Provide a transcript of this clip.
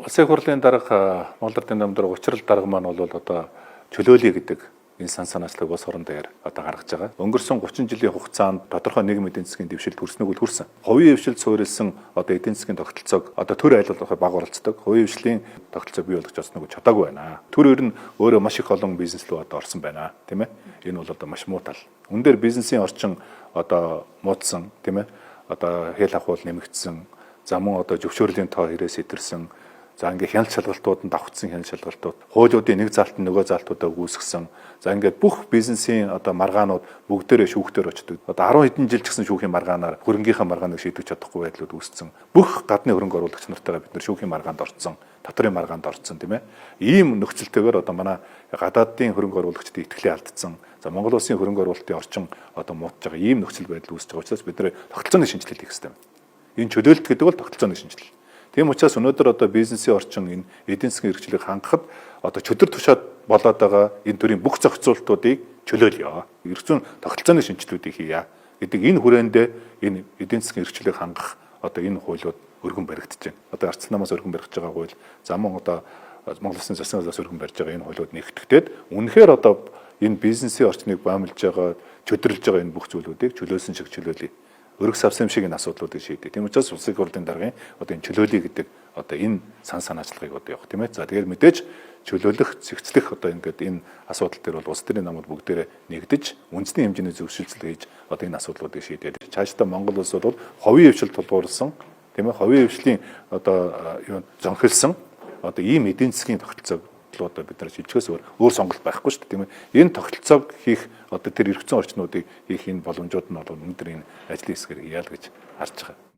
Улсын хурлын дарга Монгол Ардын намдар учрал дарга маань бол одоо чөлөөлөе гэдэг энэ сан санаачлаг улс орон дээр одоо гаргаж байгаа. Өнгөрсөн 30 жилийн хугацаанд тодорхой нийгмийн эдийн засгийн дэвшилт хүрснэг үл хүрсэн. Хувийн хвшилд суурилсан одоо эдийн засгийн тогтолцоог одоо төр айлуулгахыг баг оролцдог. Хувийн хвшлийн тогтолцоог бий болгож чадсан нэг чадаагүй байна. Төр ер нь өөрөө маш их олон бизнес рүү одоо орсон байна, тийм ээ. Энэ бол одоо маш муу тал. Үн дээр бизнесийн орчин одоо муудсан, тийм ээ. Одоо хэл ахуул нэмэгдсэн. За мөн одоо зөвшөөрлийн тоо хэрэгс итэрсэн. За ингээд хяналт шалгалтууд нь давхцсан хяналт шалгалтууд, хуулиудын нэг заалт нь нөгөө заалтуудаа үүсгэсэн. За ингээд бүх бизнесийн одоо маргаанууд бүгдээрээ шүүхтэр очдог. Одоо 10 хэдэн жил ч гэсэн шүүхийн маргаанаар хөрөнгийнхаа маргааныг шийдвэж чадахгүй байдлууд үүссэн. Бүх гадны хөрөнгө оруулагч нартайгаа бид нар шүүхийн маргаанд орцсон, татварын маргаанд орцсон, тийм ээ. Ийм нөхцөлтэйгээр одоо манай гадаадын хөрөнгө оруулагчдын итгэлээ алдсан. За Монгол улсын хөрөнгө оруулалтын орчин одоо муутж байгаа ийм нөхцөл байдал үүсэж байгаа учраас бид нэр тогтолцооны шинжилгээ хийх хэрэгтэй. Энэ чөлөөлөлт гэдэг бол тогтолцооны шинжилгээ. Тийм учраас өнөөдөр одоо бизнесийн орчин энэ эдийн засгийн хэрэгжлийг хангахад одоо чөдөр тушаад болоод байгаа энэ төрлийн бүх зохицуултуудыг чөлөөлъё. Эргцүүн тогтолцооны шинжилгэүүдийг хийя гэдэг энэ хүрээндээ энэ эдийн засгийн хэрэгжлийг хангах одоо энэ хуулиуд өргөн баригдаж байна. Одоо арчил намаас өргөн баригдаж байгаа хууль, замун одоо Монгол Улсын засгийн газраас өргөн барьж байгаа энэ хуулиуд нэгтгэгдээд үнэхээр одоо энэ бизнесийн орчныг баамлж байгаа, чөдөрлж байгаа энэ бүх зүйлүүдийг чөлөөлсөн шиг чөлөөлье. Өргөс авсан шиг энэ асуудлуудыг шийдээ. Тийм учраас улсын хурлын даргын одоо энэ чөлөөлөе гэдэг одоо энэ сан санаачлагыг одоо явах тийм ээ. За тэгээд мэдээж чөлөөлөх, зэгцлэх одоо ингээд энэ асуудал дээр бол улс төрийн намууд бүгдээрээ нэгдэж үндэсний хэмжээний зөвшөөрлөл хийж одоо энэ асуудлуудыг шийдээд цаашдаа Монгол улс бол ховийн хвшил тулгуурласан тийм ээ. Ховийн хвшлийн одоо юу зонхилсан одоо ийм эдийн засгийн тогтолцоог одоо бид нар шилжихээс өөр сонголт байхгүй шүү дээ, тийм ээ. Энэ тогтолцоог хийх одоо тэр эргэцэн орчнуудыг хийх энэ боломжууд нь бол өнөөдөр энэ ажлын хэсгээр яа л гэж харж байгаа.